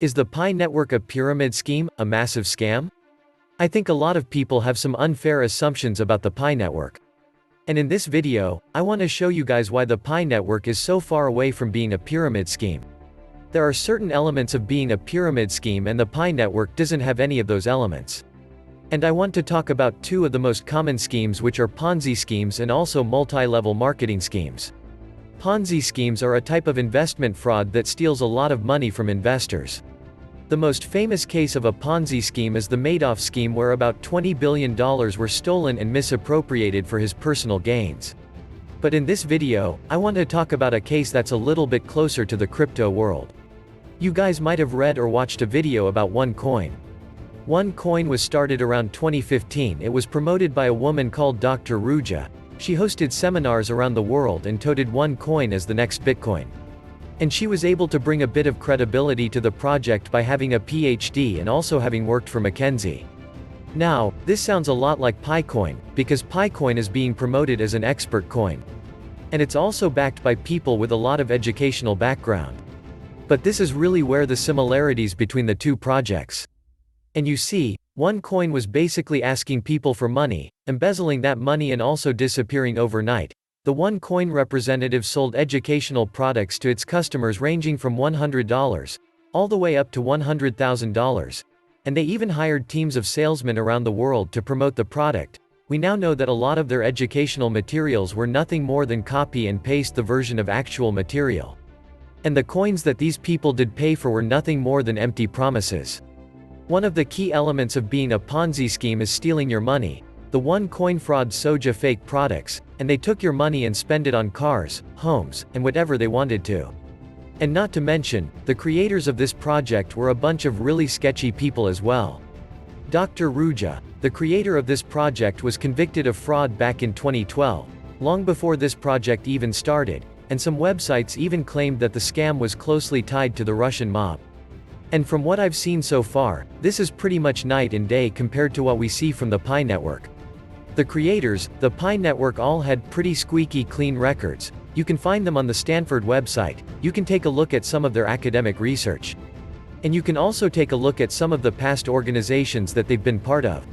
Is the Pi network a pyramid scheme, a massive scam? I think a lot of people have some unfair assumptions about the Pi network. And in this video, I want to show you guys why the Pi network is so far away from being a pyramid scheme. There are certain elements of being a pyramid scheme, and the Pi network doesn't have any of those elements. And I want to talk about two of the most common schemes, which are Ponzi schemes and also multi-level marketing schemes. Ponzi schemes are a type of investment fraud that steals a lot of money from investors. The most famous case of a Ponzi scheme is the Madoff scheme, where about $20 billion were stolen and misappropriated for his personal gains. But in this video, I want to talk about a case that's a little bit closer to the crypto world. You guys might have read or watched a video about OneCoin. OneCoin was started around 2015. It was promoted by a woman called Dr. Ruja. She hosted seminars around the world and touted OneCoin as the next Bitcoin. And she was able to bring a bit of credibility to the project by having a PhD and also having worked for McKinsey. Now, this sounds a lot like PiCoin, because PiCoin is being promoted as an expert coin. And it's also backed by people with a lot of educational background. But this is really where the similarities between the two projects. And you see, OneCoin was basically asking people for money, embezzling that money and also disappearing overnight. The OneCoin representative sold educational products to its customers ranging from $100 all the way up to $100,000. And they even hired teams of salesmen around the world to promote the product. We now know that a lot of their educational materials were nothing more than copy and paste the version of actual material. And the coins that these people did pay for were nothing more than empty promises. One of the key elements of being a Ponzi scheme is stealing your money. The OneCoin fraud sold you fake products, and they took your money and spent it on cars, homes, and whatever they wanted to. And not to mention, the creators of this project were a bunch of really sketchy people as well. Dr. Ruja, the creator of this project, was convicted of fraud back in 2012, long before this project even started, and some websites even claimed that the scam was closely tied to the Russian mob. And from what I've seen so far, this is pretty much night and day compared to what we see from the Pi network. The creators, the Pi network, all had pretty squeaky clean records. You can find them on the Stanford website. You can take a look at some of their academic research. And you can also take a look at some of the past organizations that they've been part of.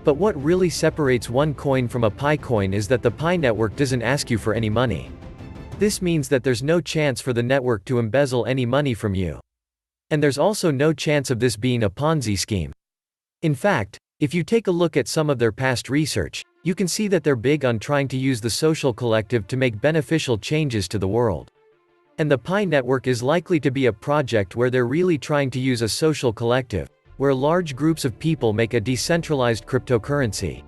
But what really separates OneCoin from a PiCoin is that the Pi network doesn't ask you for any money. This means that there's no chance for the network to embezzle any money from you. And there's also no chance of this being a Ponzi scheme. In fact, if you take a look at some of their past research, you can see that they're big on trying to use the social collective to make beneficial changes to the world. And the Pi network is likely to be a project where they're really trying to use a social collective, where large groups of people make a decentralized cryptocurrency.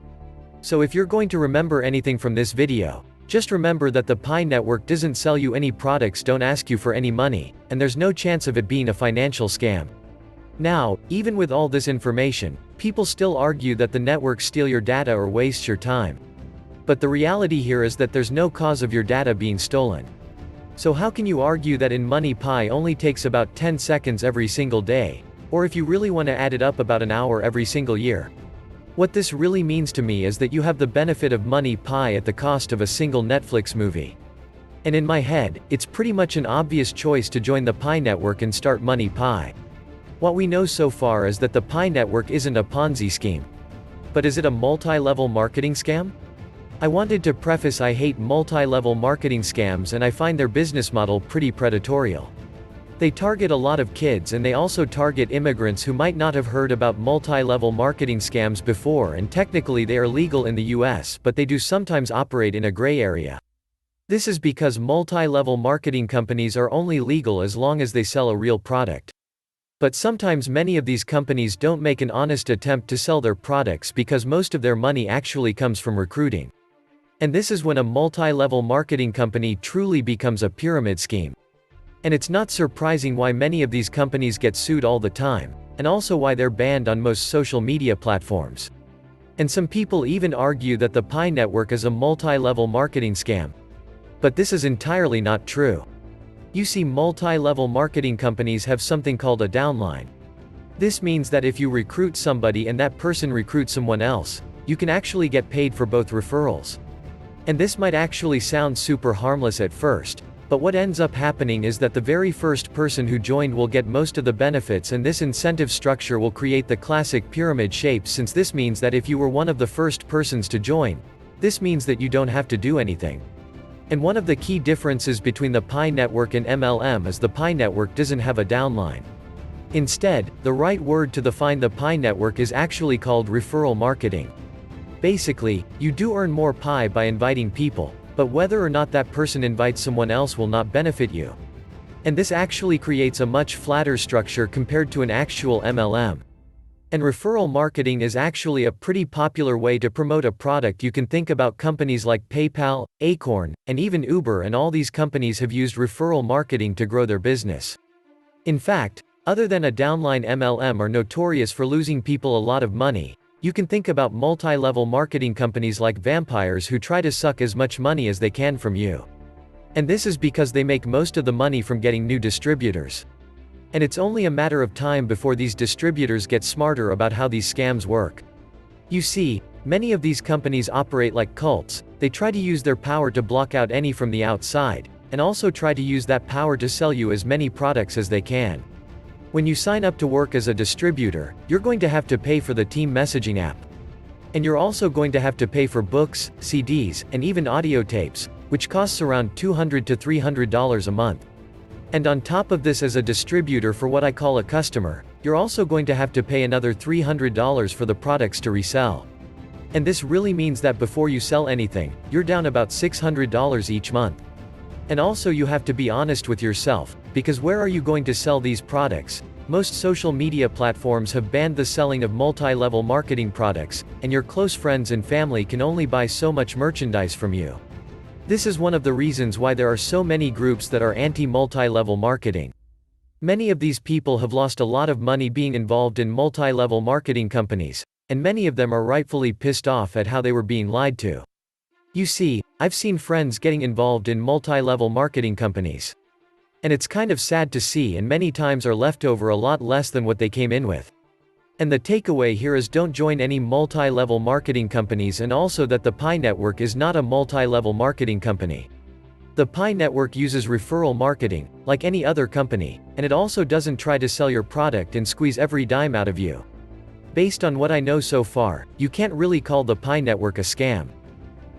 So if you're going to remember anything from this video, just remember that the Pi network doesn't sell you any products, don't ask you for any money, and there's no chance of it being a financial scam. Now, even with all this information, people still argue that the networks steal your data or waste your time. But the reality here is that there's no cause of your data being stolen. So how can you argue that in money Pi only takes about 10 seconds every single day, or if you really want to add it up, about an hour every single year? What this really means to me is that you have the benefit of money Pi at the cost of a single Netflix movie. And in my head, it's pretty much an obvious choice to join the Pi network and start money Pi. What we know so far is that the Pi network isn't a Ponzi scheme. But is it a multi-level marketing scam? I wanted to preface, I hate multi-level marketing scams, and I find their business model pretty predatory. They target a lot of kids, and they also target immigrants who might not have heard about multi-level marketing scams before, and technically they are legal in the US, but they do sometimes operate in a gray area. This is because multi-level marketing companies are only legal as long as they sell a real product. But sometimes many of these companies don't make an honest attempt to sell their products because most of their money actually comes from recruiting. And this is when a multi-level marketing company truly becomes a pyramid scheme. And it's not surprising why many of these companies get sued all the time, and also why they're banned on most social media platforms. And some people even argue that the Pi network is a multi-level marketing scam. But this is entirely not true. You see, multi-level marketing companies have something called a downline. This means that if you recruit somebody and that person recruits someone else, you can actually get paid for both referrals. And this might actually sound super harmless at first, But what ends up happening is that the very first person who joined will get most of the benefits, and this incentive structure will create the classic pyramid shape, since this means that if you were one of the first persons to join, this means that you don't have to do anything. And one of the key differences between the Pi network and MLM is the Pi network doesn't have a downline. Instead, the right word to define the Pi network is actually called referral marketing. Basically, you do earn more Pi by inviting people, but whether or not that person invites someone else will not benefit you. And this actually creates a much flatter structure compared to an actual MLM. And referral marketing is actually a pretty popular way to promote a product. You can think about companies like PayPal, Acorn, and even Uber, and all these companies have used referral marketing to grow their business. In fact, other than a downline, MLM are notorious for losing people a lot of money. You can think about multi-level marketing companies like vampires who try to suck as much money as they can from you. And this is because they make most of the money from getting new distributors. And it's only a matter of time before these distributors get smarter about how these scams work. You see, many of these companies operate like cults. They try to use their power to block out any from the outside, and also try to use that power to sell you as many products as they can. When you sign up to work as a distributor, you're going to have to pay for the team messaging app. And you're also going to have to pay for books, CDs, and even audio tapes, which costs around $200 to $300 a month. And on top of this, as a distributor for what I call a customer, you're also going to have to pay another $300 for the products to resell. And this really means that before you sell anything, you're down about $600 each month. And also you have to be honest with yourself, because where are you going to sell these products? Most social media platforms have banned the selling of multi-level marketing products, and your close friends and family can only buy so much merchandise from you. This is one of the reasons why there are so many groups that are anti-multi-level marketing. Many of these people have lost a lot of money being involved in multi-level marketing companies, and many of them are rightfully pissed off at how they were being lied to. You see, I've seen friends getting involved in multi-level marketing companies. And it's kind of sad to see, and many times are left over a lot less than what they came in with. And the takeaway here is don't join any multi-level marketing companies, and also that the Pi network is not a multi-level marketing company. The Pi network uses referral marketing, like any other company, and it also doesn't try to sell your product and squeeze every dime out of you. Based on what I know so far, you can't really call the Pi network a scam.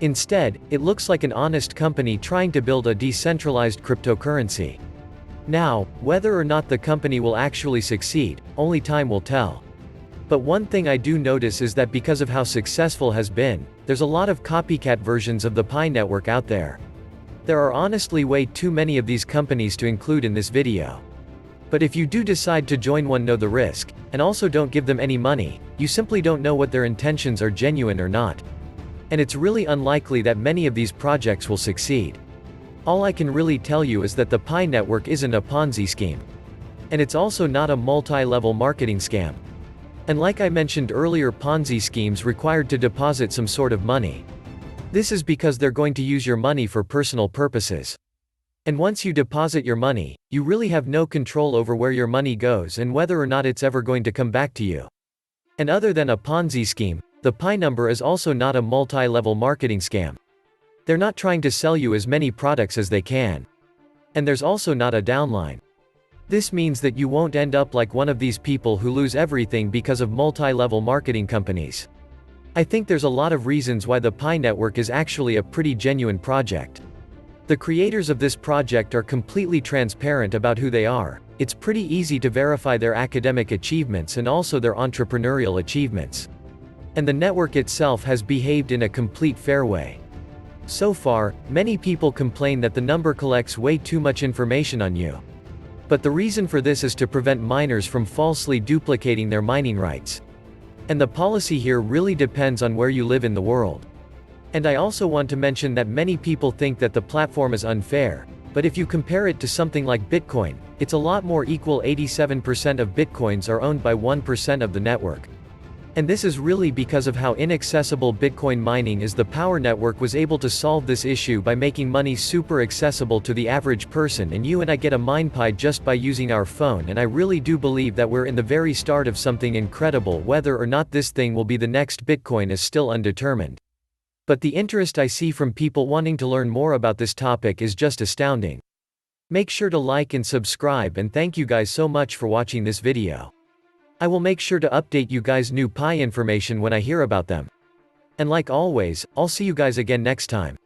Instead, it looks like an honest company trying to build a decentralized cryptocurrency. Now, whether or not the company will actually succeed, only time will tell. But one thing I do notice is that because of how successful it has been, there's a lot of copycat versions of the Pi network out there. There are honestly way too many of these companies to include in this video. But if you do decide to join one, know the risk, and also don't give them any money. You simply don't know what their intentions are genuine or not. And it's really unlikely that many of these projects will succeed. All I can really tell you is that the Pi network isn't a Ponzi scheme. And it's also not a multi-level marketing scam. And like I mentioned earlier, Ponzi schemes required to deposit some sort of money. This is because they're going to use your money for personal purposes. And once you deposit your money, you really have no control over where your money goes and whether or not it's ever going to come back to you. And other than a Ponzi scheme, the Pi number is also not a multi-level marketing scam. They're not trying to sell you as many products as they can. And there's also not a downline. This means that you won't end up like one of these people who lose everything because of multi-level marketing companies. I think there's a lot of reasons why the Pi network is actually a pretty genuine project. The creators of this project are completely transparent about who they are. It's pretty easy to verify their academic achievements and also their entrepreneurial achievements. And the network itself has behaved in a complete fair way. So far, many people complain that the number collects way too much information on you. But the reason for this is to prevent miners from falsely duplicating their mining rights. And the policy here really depends on where you live in the world. And I also want to mention that many people think that the platform is unfair, but if you compare it to something like Bitcoin, it's a lot more equal. 87% of Bitcoins are owned by 1% of the network. And this is really because of how inaccessible Bitcoin mining is. The Power Network was able to solve this issue by making money super accessible to the average person, and you and I get a MinePi just by using our phone. And I really do believe that we're in the very start of something incredible. Whether or not this thing will be the next Bitcoin is still undetermined. But the interest I see from people wanting to learn more about this topic is just astounding. Make sure to like and subscribe, and thank you guys so much for watching this video. I will make sure to update you guys new Pi information when I hear about them. And like always, I'll see you guys again next time.